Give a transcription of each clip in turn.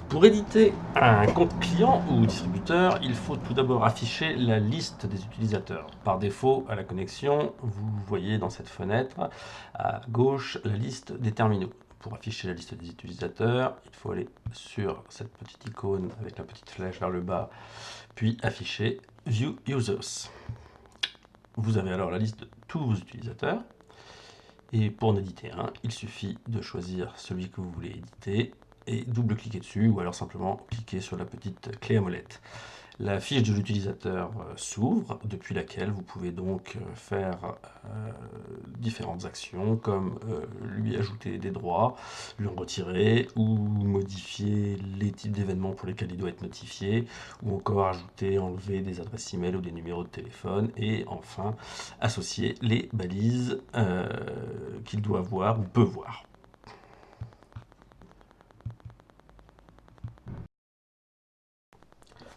Pour éditer un compte client ou distributeur, il faut tout d'abord afficher la liste des utilisateurs. Par défaut, à la connexion, vous voyez dans cette fenêtre à gauche la liste des terminaux. Pour afficher la liste des utilisateurs, il faut aller sur cette petite icône avec la petite flèche vers le bas, puis afficher View Users. Vous avez alors la liste de tous vos utilisateurs. Et pour en éditer un, il suffit de choisir celui que vous voulez éditer et double-cliquer dessus, ou alors simplement cliquer sur la petite clé à molette. La fiche de l'utilisateur s'ouvre, depuis laquelle vous pouvez donc faire différentes actions, comme lui ajouter des droits, lui en retirer, ou modifier les types d'événements pour lesquels il doit être notifié, ou encore ajouter, enlever des adresses email ou des numéros de téléphone, et enfin associer les balises qu'il doit voir ou peut voir.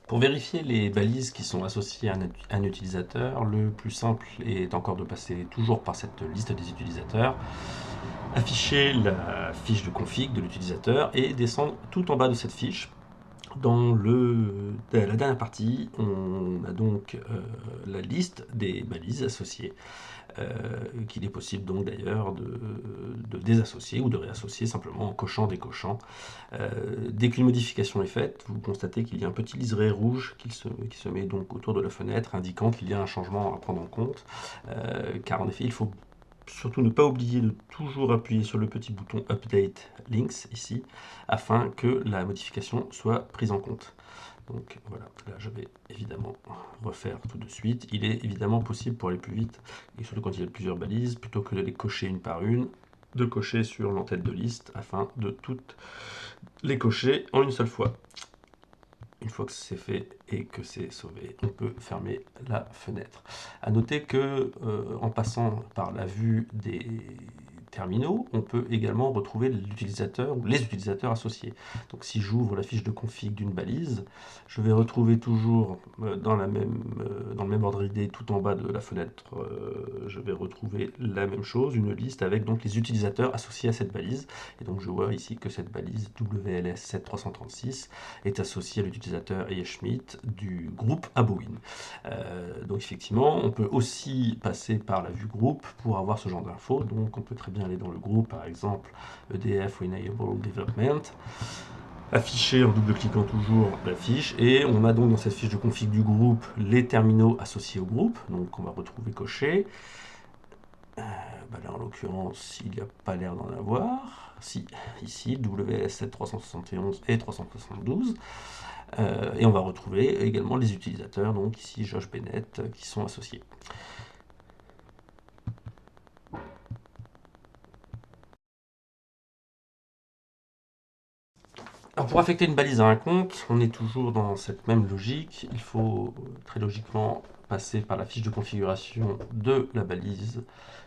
Pour vérifier les balises qui sont associées à un utilisateur, le plus simple est encore de passer toujours par cette liste des utilisateurs, afficher la fiche de config de l'utilisateur et descendre tout en bas de cette fiche. Dans la dernière partie, on a donc la liste des balises associées, qu'il est possible donc d'ailleurs de désassocier ou de réassocier simplement en cochant, décochant. Dès qu'une modification est faite, vous constatez qu'il y a un petit liseré rouge qui se met donc autour de la fenêtre, indiquant qu'il y a un changement à prendre en compte, car en effet, il faut surtout ne pas oublier de toujours appuyer sur le petit bouton Update Links ici, afin que la modification soit prise en compte. Donc voilà, là je vais évidemment refaire tout de suite. Il est évidemment possible pour aller plus vite, et surtout quand il y a plusieurs balises, plutôt que de les cocher une par une, de cocher sur l'entête de liste afin de toutes les cocher en une seule fois. Une fois que c'est fait et que c'est sauvé, on peut fermer la fenêtre. A noter que en passant par la vue des terminaux, on peut également retrouver l'utilisateur ou les utilisateurs associés. Donc si j'ouvre la fiche de config d'une balise, je vais retrouver toujours dans le même ordre d'idée, tout en bas de la fenêtre, je vais retrouver la même chose, une liste avec donc les utilisateurs associés à cette balise. Et donc je vois ici que cette balise WLS7336 est associée à l'utilisateur Schmidt du groupe Abowin. Donc effectivement, on peut aussi passer par la vue groupe pour avoir ce genre d'infos. Donc on peut très bien aller dans le groupe, par exemple EDF Renewable Development, afficher en double-cliquant toujours la fiche, et on a donc dans cette fiche de config du groupe les terminaux associés au groupe, donc on va retrouver coché. Là en l'occurrence, il n'y a pas l'air d'en avoir. Si, ici, WS7 371 et 372. Et on va retrouver également les utilisateurs, donc ici Josh Bennett, qui sont associés. Alors pour affecter une balise à un compte, on est toujours dans cette même logique. Il faut très logiquement passer par la fiche de configuration de la balise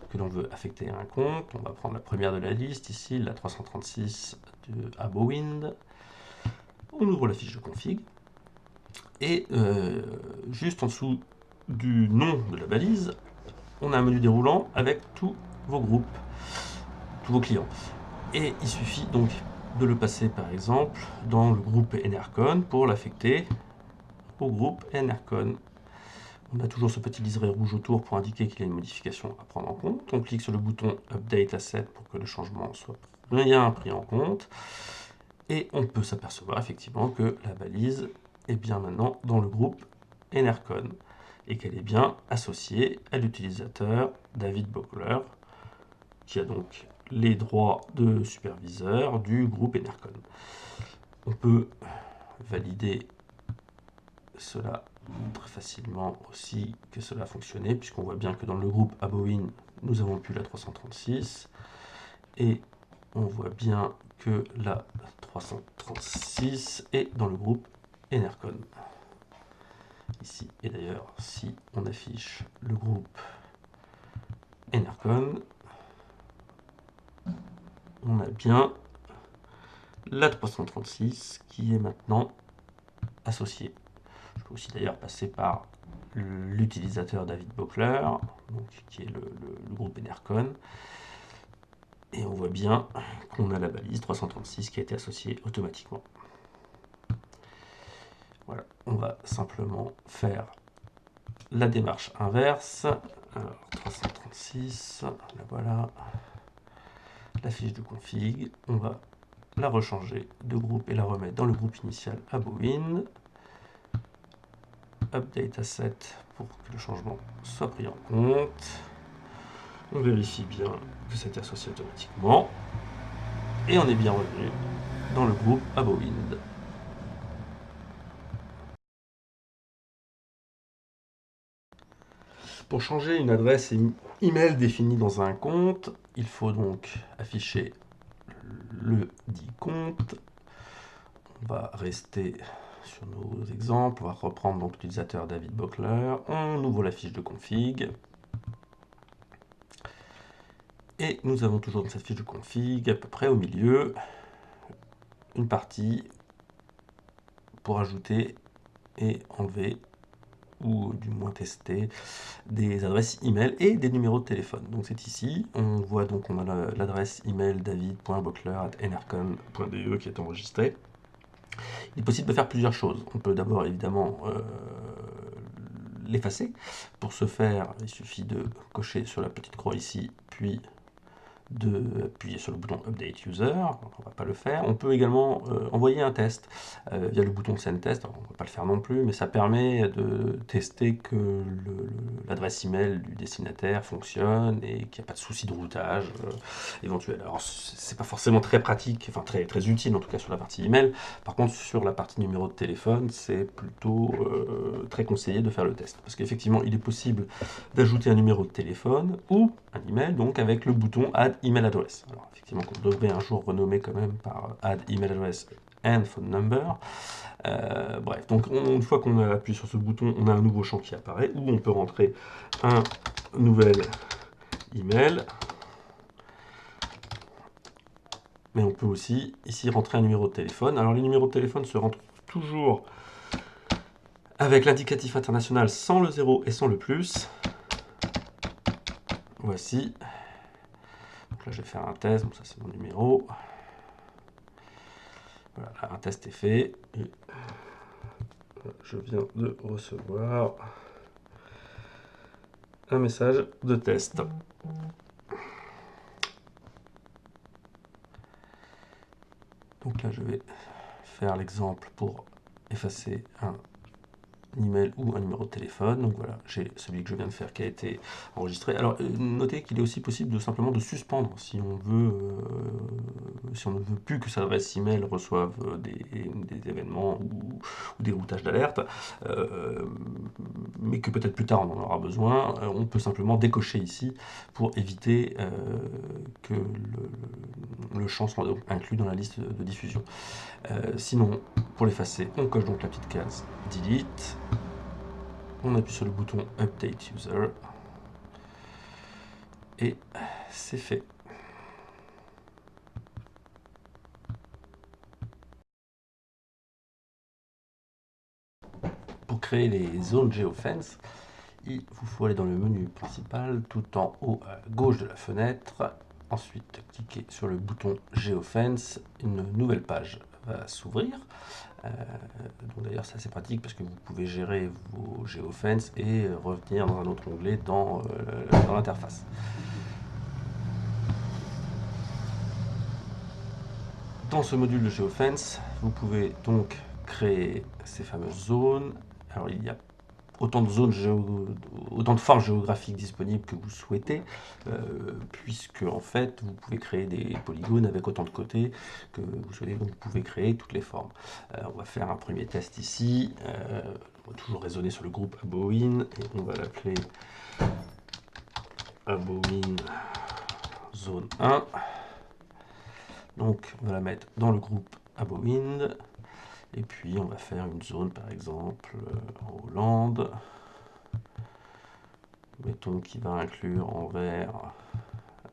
que l'on veut affecter à un compte. On va prendre la première de la liste, ici la 336 de Abowind. On ouvre la fiche de config. Et juste en dessous du nom de la balise, on a un menu déroulant avec tous vos groupes, tous vos clients. Et il suffit donc de le passer par exemple dans le groupe Enercon pour l'affecter au groupe Enercon. On a toujours ce petit liseré rouge autour pour indiquer qu'il y a une modification à prendre en compte. On clique sur le bouton Update Asset pour que le changement soit bien pris en compte. Et on peut s'apercevoir effectivement que la balise est bien maintenant dans le groupe Enercon et qu'elle est bien associée à l'utilisateur David Bockler, qui a donc les droits de superviseur du groupe Enercon. On peut valider cela très facilement aussi, que cela a fonctionné, puisqu'on voit bien que dans le groupe Abowin, nous avons pu la 336, et on voit bien que la 336 est dans le groupe Enercon. Ici, et d'ailleurs, si on affiche le groupe Enercon, on a bien la 336 qui est maintenant associée. Je peux aussi d'ailleurs passer par l'utilisateur David Bockler, donc, qui est le groupe Enercon. Et on voit bien qu'on a la balise 336 qui a été associée automatiquement. on va simplement faire la démarche inverse. Alors, 336, la voilà. La fiche de config, on va la rechanger de groupe et la remettre dans le groupe initial Abowin. Update asset pour que le changement soit pris en compte. On vérifie bien que c'est associé automatiquement. Et on est bien revenu dans le groupe Abowind. Pour changer une adresse email définie dans un compte, il faut donc afficher le dit compte. On va rester sur nos exemples. On va reprendre donc l'utilisateur David Bockler. On ouvre la fiche de config. Et nous avons toujours dans cette fiche de config, à peu près au milieu, une partie pour ajouter et enlever, ou du moins tester, des adresses email et des numéros de téléphone. Donc c'est ici, on voit donc on a l'adresse email david.bockler@nrcon.de qui est enregistrée. Il est possible de faire plusieurs choses. On peut d'abord évidemment l'effacer. Pour ce faire, il suffit de cocher sur la petite croix ici, puis d'appuyer sur le bouton Update User, on ne va pas le faire. On peut également envoyer un test via le bouton Send Test, alors on ne va pas le faire non plus, mais ça permet de tester que l'adresse email du destinataire fonctionne et qu'il n'y a pas de souci de routage éventuel. Alors c'est pas forcément très pratique, enfin très utile en tout cas sur la partie email. Par contre sur la partie numéro de téléphone, c'est plutôt très conseillé de faire le test, parce qu'effectivement il est possible d'ajouter un numéro de téléphone ou un email, donc avec le bouton Add Email Address. Alors effectivement qu'on devrait un jour renommer quand même par Add Email Address and Phone Number. Bref, donc une fois qu'on a appuyé sur ce bouton, on a un nouveau champ qui apparaît où on peut rentrer un nouvel email. Mais on peut aussi ici rentrer un numéro de téléphone. Alors les numéros de téléphone se rentrent toujours avec l'indicatif international sans le 0 et sans le plus. Voici. Donc là, je vais faire un test. Donc ça, c'est mon numéro. Voilà, là, un test est fait. Et je viens de recevoir un message de test. Donc là, je vais faire l'exemple pour effacer un email ou un numéro de téléphone. Donc voilà, j'ai celui que je viens de faire qui a été enregistré. Alors notez qu'il est aussi possible de simplement de suspendre si on veut, si on ne veut plus que cette adresse email reçoive des événements ou des routages d'alerte, mais que peut-être plus tard on en aura besoin. On peut simplement décocher ici pour éviter que le champ soit donc inclus dans la liste de diffusion. Sinon, pour l'effacer, on coche donc la petite case Delete. On appuie sur le bouton Update User. Et c'est fait. Pour créer les zones GeoFence, il vous faut aller dans le menu principal, tout en haut à gauche de la fenêtre. Ensuite, cliquez sur le bouton GeoFence. Une nouvelle page va s'ouvrir. D'ailleurs, c'est assez pratique parce que vous pouvez gérer vos GeoFence et revenir dans un autre onglet dans l'interface. Dans ce module de GeoFence, vous pouvez donc créer ces fameuses zones. Alors, il y a autant de zones, autant de formes géographiques disponibles que vous souhaitez, puisque en fait vous pouvez créer des polygones avec autant de côtés que vous souhaitez, donc vous pouvez créer toutes les formes. On va faire un premier test ici, on va toujours raisonner sur le groupe Abowin, et on va l'appeler Abowin zone 1. Donc on va la mettre dans le groupe Abowin. Et puis on va faire une zone par exemple en Hollande. Mettons qu'il va inclure Anvers,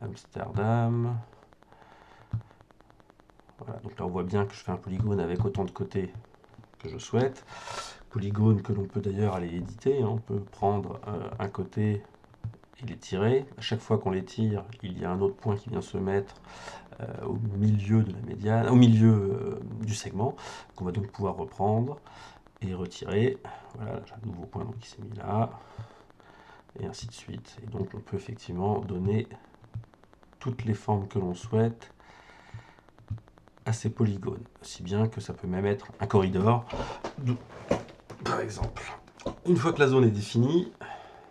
Amsterdam. Voilà, donc là on voit bien que je fais un polygone avec autant de côtés que je souhaite. Polygone que l'on peut d'ailleurs aller éditer. Hein. On peut prendre un côté et les tirer. À chaque fois qu'on les tire, il y a un autre point qui vient se mettre au milieu de la médiane, au milieu du segment, qu'on va donc pouvoir reprendre. et retirer. Voilà, j'ai un nouveau point donc, qui s'est mis là, et ainsi de suite. Et donc on peut effectivement donner toutes les formes que l'on souhaite à ces polygones, si bien que ça peut même être un corridor, par exemple. Une fois que la zone est définie,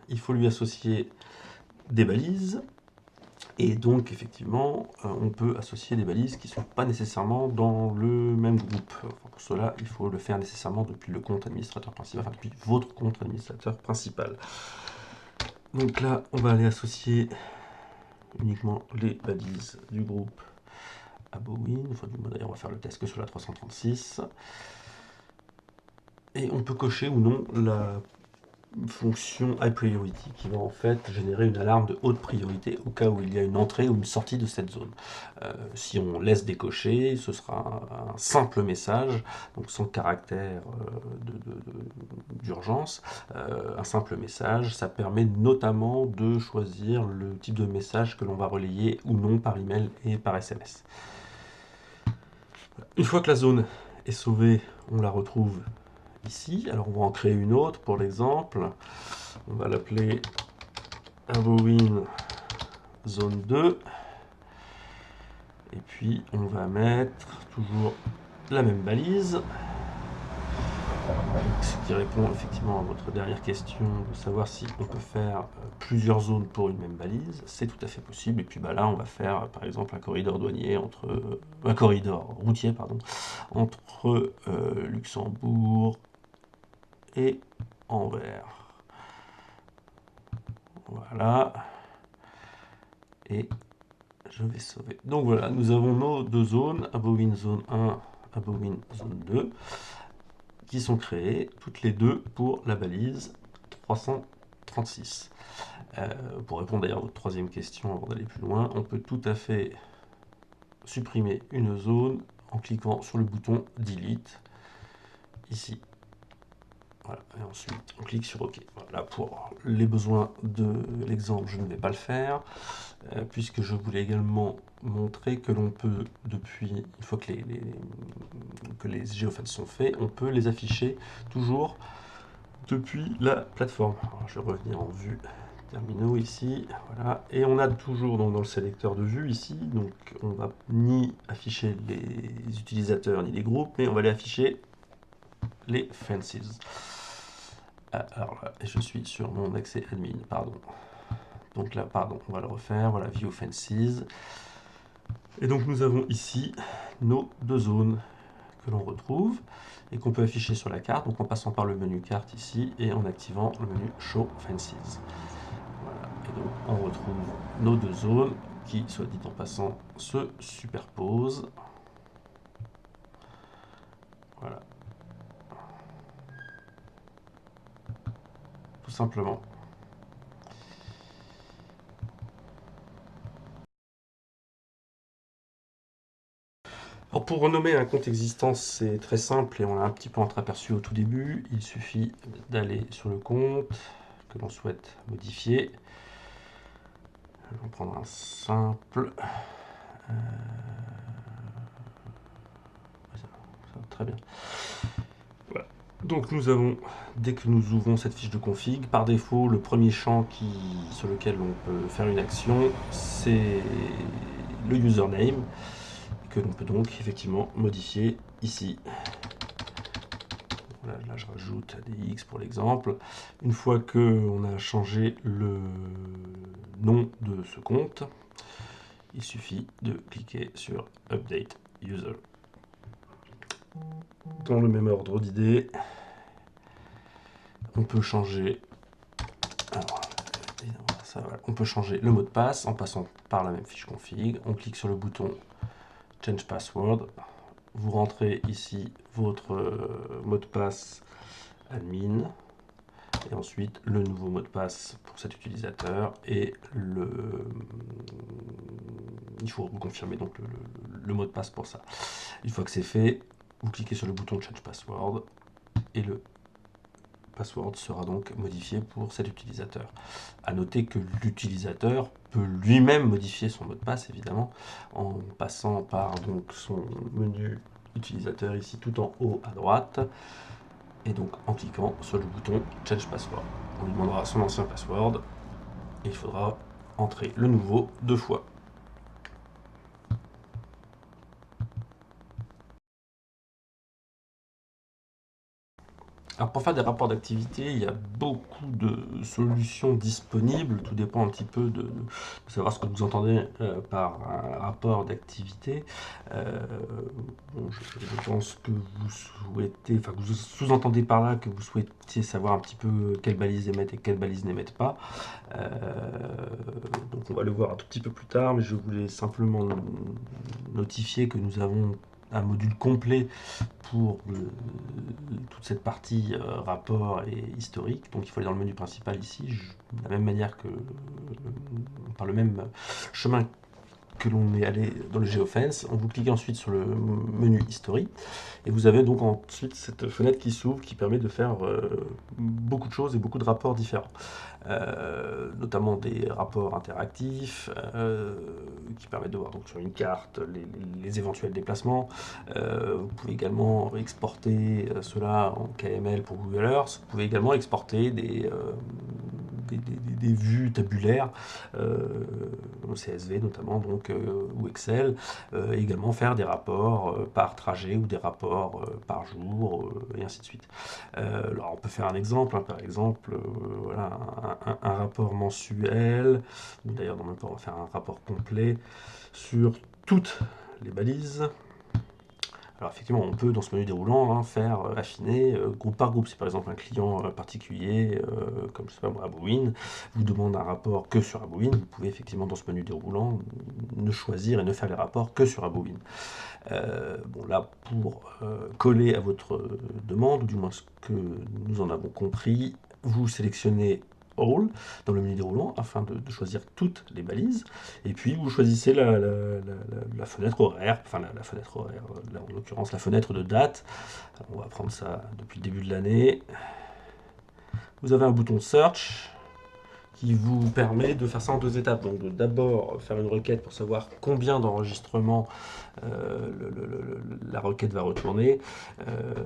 il faut lui associer des balises, et donc effectivement on peut associer des balises qui ne sont pas nécessairement dans le même groupe. Pour cela, il faut le faire nécessairement depuis le compte administrateur principal, enfin depuis votre compte administrateur principal. Donc là, on va aller associer uniquement les balises du groupe Abowin. D'ailleurs, on va faire le test que sur la 336. Et on peut cocher ou non la fonction high priority qui va en fait générer une alarme de haute priorité au cas où il y a une entrée ou une sortie de cette zone. Si on laisse décocher, ce sera un simple message, donc sans caractère d'urgence. Un simple message, ça permet notamment de choisir le type de message que l'on va relayer ou non par email et par SMS. Une fois que la zone est sauvée, on la retrouve ici. Alors on va en créer une autre pour l'exemple. On va l'appeler Abowin zone 2. Et puis on va mettre toujours la même balise. Ce qui répond effectivement à votre dernière question de savoir si on peut faire plusieurs zones pour une même balise. C'est tout à fait possible. Et puis là on va faire par exemple un corridor douanier entre un corridor routier pardon, entre Luxembourg et Anvers. Voilà. Et je vais sauver. Donc voilà, nous avons nos deux zones, Abowin zone 1, Abowin zone 2, qui sont créées toutes les deux pour la balise 336. Pour répondre d'ailleurs à votre troisième question avant d'aller plus loin, on peut tout à fait supprimer une zone en cliquant sur le bouton Delete, ici. Voilà. Et ensuite, on clique sur OK. Voilà, pour les besoins de l'exemple, je ne vais pas le faire, puisque je voulais également montrer que l'on peut, depuis, une fois que les géofans sont faits, on peut les afficher toujours depuis la plateforme. Alors, je vais revenir en vue terminaux ici, voilà, et on a toujours donc, dans le sélecteur de vue ici, donc on va ni afficher les utilisateurs ni les groupes, mais on va les afficher les fences. Alors là, je suis sur mon accès admin, pardon. Donc là, pardon, on va le refaire. Voilà, View Fences. Et donc nous avons ici nos deux zones que l'on retrouve et qu'on peut afficher sur la carte, donc en passant par le menu carte ici et en activant le menu Show Fences. Voilà. Et donc on retrouve nos deux zones qui, soit dit en passant, se superposent. Voilà. Tout simplement. Alors pour renommer un compte existant, c'est très simple et on l'a un petit peu entreaperçu au tout début. Il suffit d'aller sur le compte que l'on souhaite modifier. Je vais prendre un simple. Ça va très bien. Voilà. Donc nous avons, dès que nous ouvrons cette fiche de config, par défaut, le premier champ sur lequel on peut faire une action, c'est le username, que l'on peut donc effectivement modifier ici. Voilà, là je rajoute des X pour l'exemple. Une fois qu'on a changé le nom de ce compte, il suffit de cliquer sur Update User. Dans le même ordre d'idées, on peut changer on peut changer le mot de passe en passant par la même fiche config. On clique sur le bouton Change Password. Vous rentrez ici votre mot de passe admin et ensuite le nouveau mot de passe pour cet utilisateur et il faut vous confirmer donc le mot de passe pour ça. Une fois que c'est fait, vous cliquez sur le bouton Change Password et le password sera donc modifié pour cet utilisateur. À noter que l'utilisateur peut lui-même modifier son mot de passe, évidemment, en passant par donc son menu utilisateur ici tout en haut à droite. et donc en cliquant sur le bouton Change Password. On lui demandera son ancien password et il faudra entrer le nouveau 2 fois. Alors pour faire des rapports d'activité, il y a beaucoup de solutions disponibles. Tout dépend un petit peu de savoir ce que vous entendez par un rapport d'activité. Euh, bon, je pense que vous souhaitez, enfin que vous sous-entendez par là que vous souhaitiez savoir un petit peu quelles balises émettent et quelles balises n'émettent pas. Euh, donc on va le voir un tout petit peu plus tard, mais je voulais simplement notifier que nous avons un module complet pour toute cette partie rapport et historique. Donc il faut aller dans le menu principal ici, de la même manière que par le même chemin que l'on est allé dans le GeoFence. Vous cliquez ensuite sur le menu History et vous avez donc ensuite cette fenêtre qui s'ouvre qui permet de faire beaucoup de choses et beaucoup de rapports différents. Notamment des rapports interactifs qui permettent de voir donc sur une carte les éventuels déplacements. Vous pouvez également exporter cela en KML pour Google Earth. Vous pouvez également exporter des vues tabulaires, CSV notamment, donc, ou Excel, et également faire des rapports par trajet ou des rapports par jour, et ainsi de suite. Alors on peut faire un exemple, hein, par exemple, voilà, un rapport mensuel, ou d'ailleurs dans le même temps on va faire un rapport complet sur toutes les balises. Alors effectivement, on peut dans ce menu déroulant faire affiner groupe par groupe. Si par exemple un client particulier, comme je sais pas moi, Abouin, vous demande un rapport que sur Abouin, vous pouvez effectivement dans ce menu déroulant ne choisir et ne faire les rapports que sur Abouin. Bon là, pour coller à votre demande, ou du moins ce que nous en avons compris, vous sélectionnez All dans le menu déroulant afin de choisir toutes les balises. Et puis vous choisissez la fenêtre horaire, enfin la fenêtre horaire, là en l'occurrence la fenêtre de date. On va prendre ça depuis le début de l'année. Vous avez un bouton Search qui vous permet de faire ça en 2 étapes. Donc d'abord faire une requête pour savoir combien d'enregistrements la requête va retourner,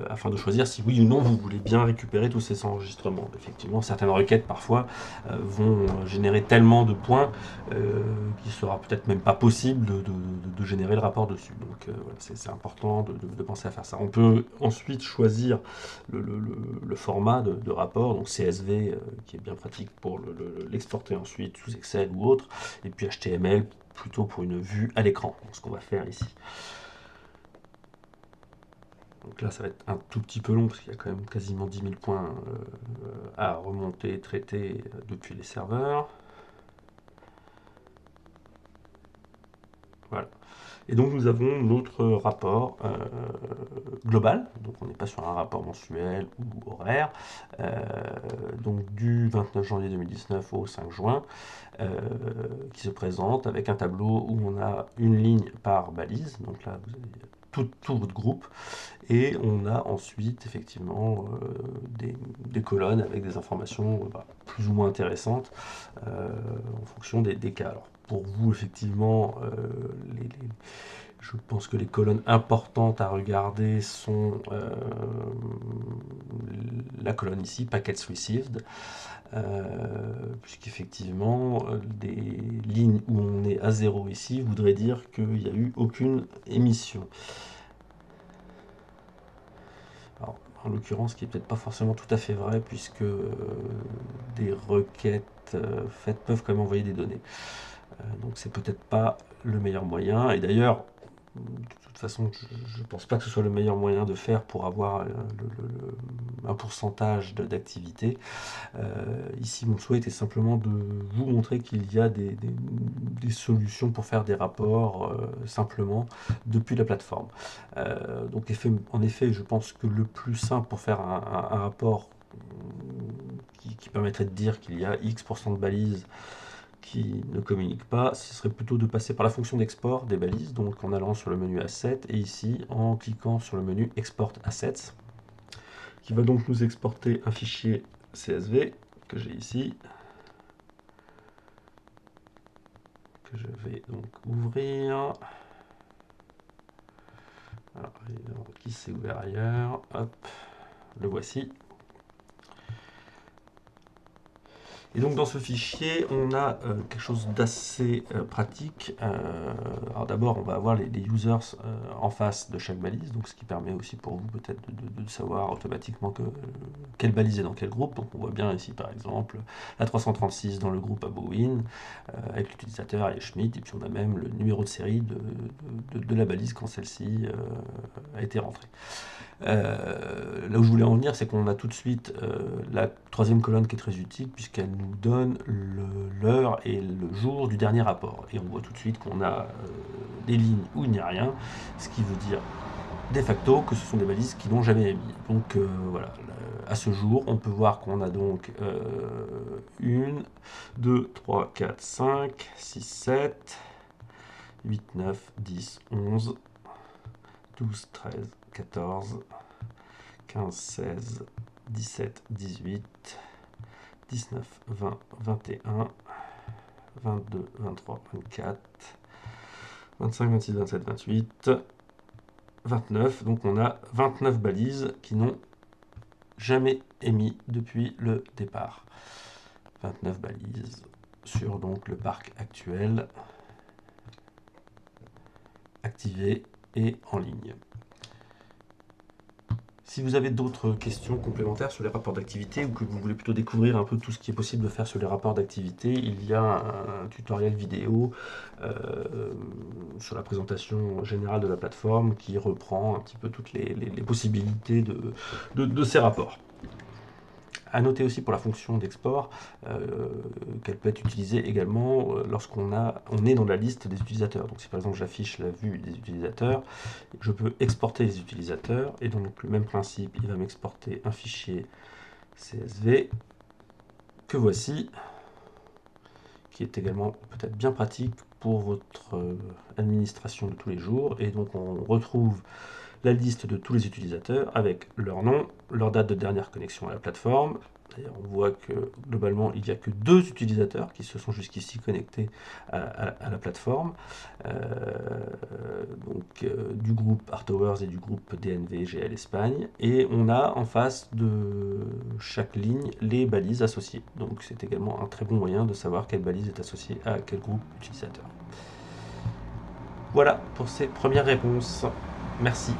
afin de choisir si oui ou non vous voulez bien récupérer tous ces enregistrements. Effectivement, certaines requêtes parfois vont générer tellement de points qu'il sera peut-être même pas possible de générer le rapport dessus. Donc voilà, c'est important de penser à faire ça. On peut ensuite choisir le format de rapport, donc CSV, qui est bien pratique pour l'exporter ensuite sous Excel ou autre, et puis HTML plutôt pour une vue à l'écran, ce qu'on va faire ici. Donc là, ça va être un tout petit peu long parce qu'il y a quand même quasiment 10 000 points à remonter, traiter depuis les serveurs. Voilà. Et donc nous avons notre rapport global, donc on n'est pas sur un rapport mensuel ou horaire, donc du 29 janvier 2019 au 5 juin, qui se présente avec un tableau où on a une ligne par balise, donc là vous avez tout votre groupe, et on a ensuite effectivement des colonnes avec des informations plus ou moins intéressantes en fonction des cas. Alors, pour vous, effectivement, je pense que les colonnes importantes à regarder sont la colonne ici, Packets Received, puisqu'effectivement, des lignes où on est à 0 ici voudrait dire qu'il n'y a eu aucune émission. Alors, en l'occurrence, ce qui n'est peut-être pas forcément tout à fait vrai, puisque des requêtes faites peuvent quand même envoyer des données. Donc c'est peut-être pas le meilleur moyen. Et d'ailleurs, de toute façon, je ne pense pas que ce soit le meilleur moyen de faire pour avoir un pourcentage d'activité. Ici, mon souhait était simplement de vous montrer qu'il y a des solutions pour faire des rapports simplement depuis la plateforme. Donc en effet, je pense que le plus simple pour faire un rapport qui permettrait de dire qu'il y a X% de balises qui ne communiquent pas, ce serait plutôt de passer par la fonction d'export des balises, donc en allant sur le menu Assets et ici en cliquant sur le menu Export Assets, qui va donc nous exporter un fichier CSV que j'ai ici, que je vais donc ouvrir. Alors, qui s'est ouvert ailleurs, hop, Le voici. Et donc dans ce fichier, on a quelque chose d'assez pratique. Alors d'abord, on va avoir les users en face de chaque balise, donc ce qui permet aussi pour vous peut-être de savoir automatiquement quelle balise est dans quel groupe. Donc on voit bien ici par exemple la 336 dans le groupe Abowin, avec l'utilisateur et Schmidt, et puis on a même le numéro de série de la balise quand celle-ci a été rentrée. Là où je voulais en venir, c'est qu'on a tout de suite la troisième colonne qui est très utile puisqu'elle nous donne l'heure et le jour du dernier rapport. Et on voit tout de suite qu'on a des lignes où il n'y a rien, ce qui veut dire de facto que ce sont des balises qui n'ont jamais émis. Donc voilà, à ce jour, on peut voir qu'on a donc 1, 2, 3, 4, 5, 6, 7, 8, 9, 10, 11, 12, 13, 14, 15, 16, 17, 18, 19, 20, 21, 22, 23, 24, 25, 26, 27, 28, 29. Donc on a 29 balises qui n'ont jamais émis depuis le départ. 29 balises sur donc le parc actuel, activé et en ligne. Si vous avez d'autres questions complémentaires sur les rapports d'activité ou que vous voulez plutôt découvrir un peu tout ce qui est possible de faire sur les rapports d'activité, il y a un tutoriel vidéo sur la présentation générale de la plateforme qui reprend un petit peu toutes les possibilités de ces rapports. À noter aussi pour la fonction d'export qu'elle peut être utilisée également lorsqu'on est dans la liste des utilisateurs. Donc si par exemple j'affiche la vue des utilisateurs, je peux exporter les utilisateurs et donc le même principe, il va m'exporter un fichier CSV que voici, qui est également peut-être bien pratique pour votre administration de tous les jours. Et donc on retrouve la liste de tous les utilisateurs avec leur nom, leur date de dernière connexion à la plateforme. D'ailleurs, on voit que globalement, il n'y a que 2 utilisateurs qui se sont jusqu'ici connectés à la plateforme, du groupe Artowers et du groupe DNV GL Espagne. Et on a en face de chaque ligne les balises associées. Donc c'est également un très bon moyen de savoir quelle balise est associée à quel groupe utilisateur. Voilà pour ces premières réponses. Merci.